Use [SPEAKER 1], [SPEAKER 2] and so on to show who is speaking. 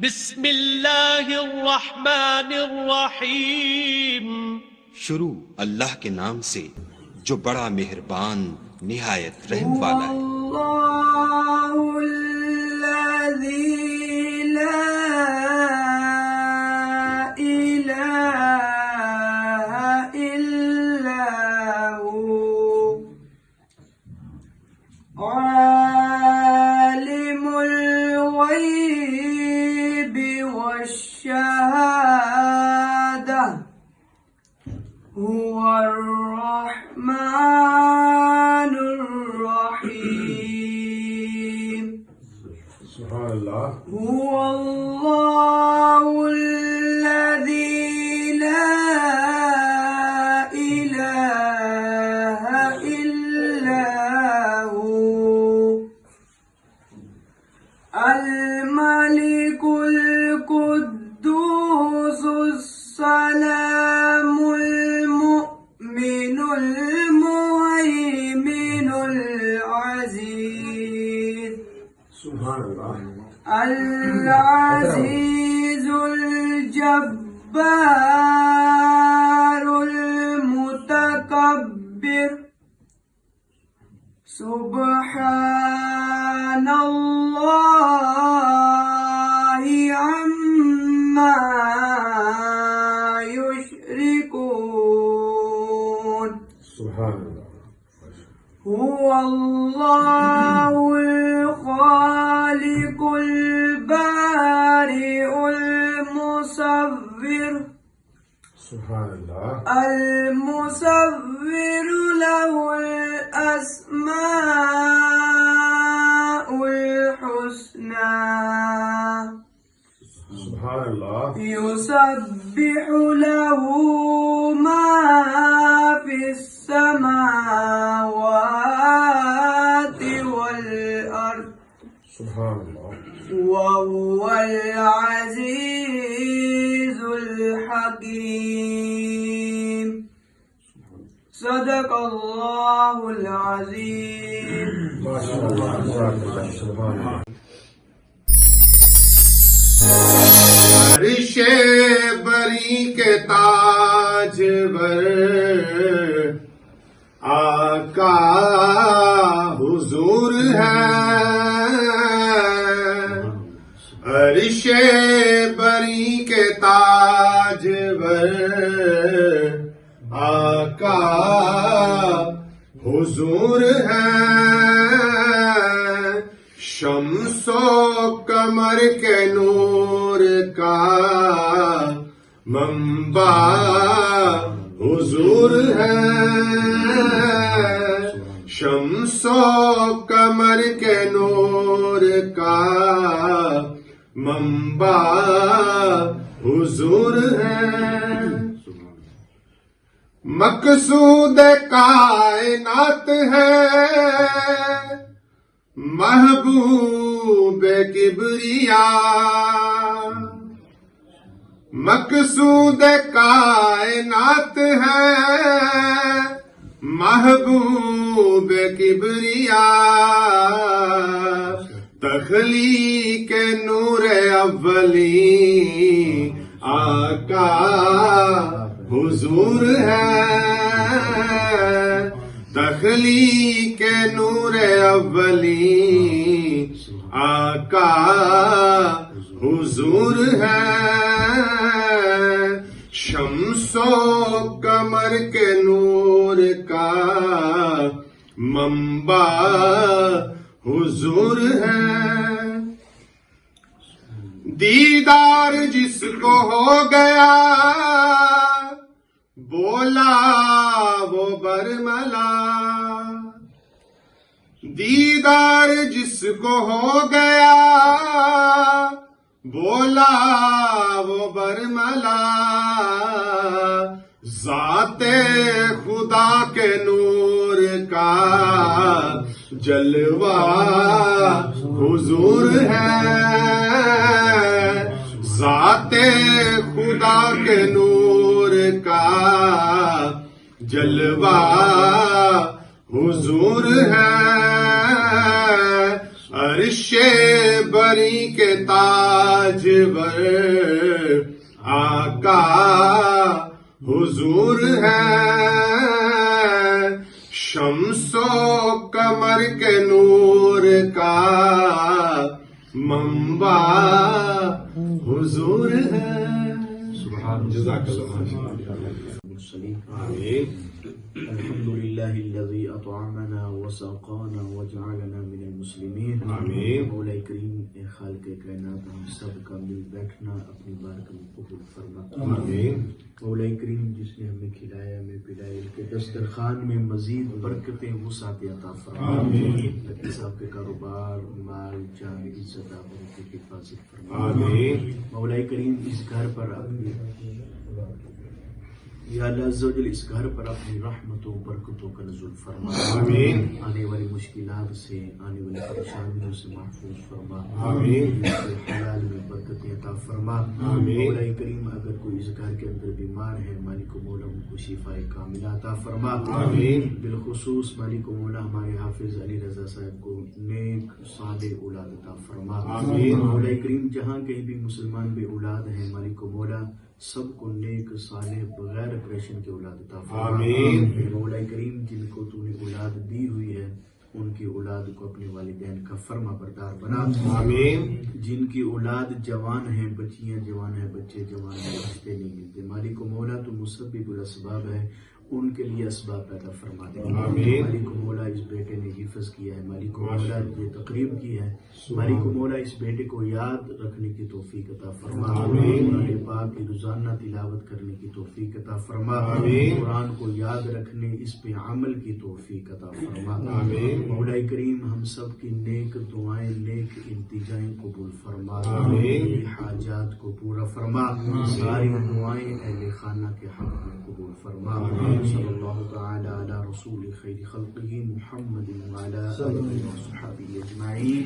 [SPEAKER 1] بسم اللہ الرحمن الرحیم۔
[SPEAKER 2] شروع اللہ کے نام سے جو بڑا مہربان نہایت رحم والا ہے۔
[SPEAKER 3] اللہ الذی لا الہ الا هو عالم الغیب والشہادہ هو الرحمن الرحیم۔
[SPEAKER 4] سبحان اللہ۔
[SPEAKER 3] هو اللہ الذی لا الہ الا هو الملک القدوس السلام المؤمن المهيمن العزيز
[SPEAKER 4] سبحان اللہ۔
[SPEAKER 3] العزيز الجبار المتكبر سبحان اللہ عما يشركون۔
[SPEAKER 4] سبحان اللہ۔
[SPEAKER 3] هو الله الخالق البارئ المصور
[SPEAKER 4] سبحان اللہ۔
[SPEAKER 3] المصور له الأسماء الحسنى
[SPEAKER 4] سبحان اللہ۔
[SPEAKER 3] يسبح له ما في السماوات والأرض
[SPEAKER 4] سبحان اللہ۔
[SPEAKER 3] وهو العزيز الحكيم۔ صدق اللہ العظیم۔
[SPEAKER 4] ماشاء اللہ۔ سبحان اللہ۔
[SPEAKER 5] عرش بری کے تاج بر آقا حضور ہے، عرش بری کے تاج بر آقا حضور ہے، شمس و قمر کے نور کا منبع حضور ہے، شمس و قمر کے نور کا منبع حضور ہے، مقصود کائنات ہے، محبوب کبریا، مقصود کائنات ہے، محبوب کبریا، تخلیق نور اولی آقا حضور ہے، تخلیق نور اولی آقا حضور ہے، شمس و قمر کے نور کا منبع حضور ہے، دیدار جس کو ہو گیا بولا وہ برملا، دیدار جس کو ہو گیا بولا وہ برملا، ذات خدا کے نور کا جلوہ حضور ہے، ذات خدا کے نور کا جلوہ حضور ہے، عرش بری کے تاج جگر آقا حضور ہے، شمس و قمر کے نور کا منبع حضور ہے. جزاک اللہ. آمین.
[SPEAKER 6] الحمد للہ الذی اطعمنا وسقانا وجعلنا من المسلمین.
[SPEAKER 5] آمین.
[SPEAKER 6] مولا کریم اے خالق کائنات، ہم سب کا مل بیٹھنا اپنی بارک میں قبول فرما.
[SPEAKER 5] آمین.
[SPEAKER 6] مولا کریم جس نے ہمیں کھلایا ہمیں پلایا، ان کے دسترخوان میں مزید برکتیں وسعت عطا فرما.
[SPEAKER 5] آمین.
[SPEAKER 6] لکی صاحب کے کاروبار، مال، جان، عزت آبرو کی حفاظت فرما.
[SPEAKER 5] آمین.
[SPEAKER 6] مولا کریم اس گھر پر اپنی یا اللہ عز و جل اس گھر پر اپنی رحمتوں برکتوں کا نزول فرما.
[SPEAKER 5] آمین.
[SPEAKER 6] آنے والی مشکلات سے، آنے والی پریشانیوں سے محفوظ فرما.
[SPEAKER 5] آمین.
[SPEAKER 6] حلال میں برکتیں عطا فرما.
[SPEAKER 5] آمین.
[SPEAKER 6] مولا کریم اگر کوئی اس گھر کے اندر بیمار ہے، مالک و مولا ان کو شفا کاملہ عطا فرما.
[SPEAKER 5] آمین.
[SPEAKER 6] بالخصوص مالک و مولا ہمارے حافظ علی رضا صاحب کو نیک صالح اولاد عطا فرما.
[SPEAKER 5] آمین.
[SPEAKER 6] مولا کریم جہاں کہیں بھی مسلمان بے اولاد ہیں، مالک و مولا سب کو نیک صالح بغیر اپریشن کے اولاد عطا فرما.
[SPEAKER 5] آمین.
[SPEAKER 6] اے مولا کریم جن کو تو نے اولاد دی ہوئی ہے، ان کی اولاد کو اپنے والدین کا فرما بردار بنا.
[SPEAKER 5] آمین.
[SPEAKER 6] جن کی اولاد جوان ہیں، بچیاں جوان ہیں، بچے جوان ہیں، رشتے نہیں ملتے، مالک و مولا تو مسبب الاسباب ہے، ان کے لیے اسباب پیدا فرما دے.
[SPEAKER 5] آمین.
[SPEAKER 6] مالک و مولا اس بیٹے نے حفظ کیا ہے، مالک و مولا یہ تقریب کی ہے، مالک و مولا اس بیٹے کو یاد رکھنے کی توفیق عطا فرما.
[SPEAKER 5] آمین.
[SPEAKER 6] قرآن پاک کی روزانہ تلاوت کرنے کی توفیق عطا فرما.
[SPEAKER 5] آمین.
[SPEAKER 6] قرآن کو یاد رکھنے، اس پہ عمل کی توفیق عطا فرما.
[SPEAKER 5] آمین.
[SPEAKER 6] مولا کریم ہم سب کی نیک دعائیں، نیک التجائیں قبول فرما.
[SPEAKER 5] آمین.
[SPEAKER 6] میری حاجات کو پورا فرما. ساری دعائیں اہل خانہ کے حق میں قبول فرما. صلی اللہ تعالی علی رسول خیر خلقہ محمد وعلی آلہ وصحبہ اجمعین.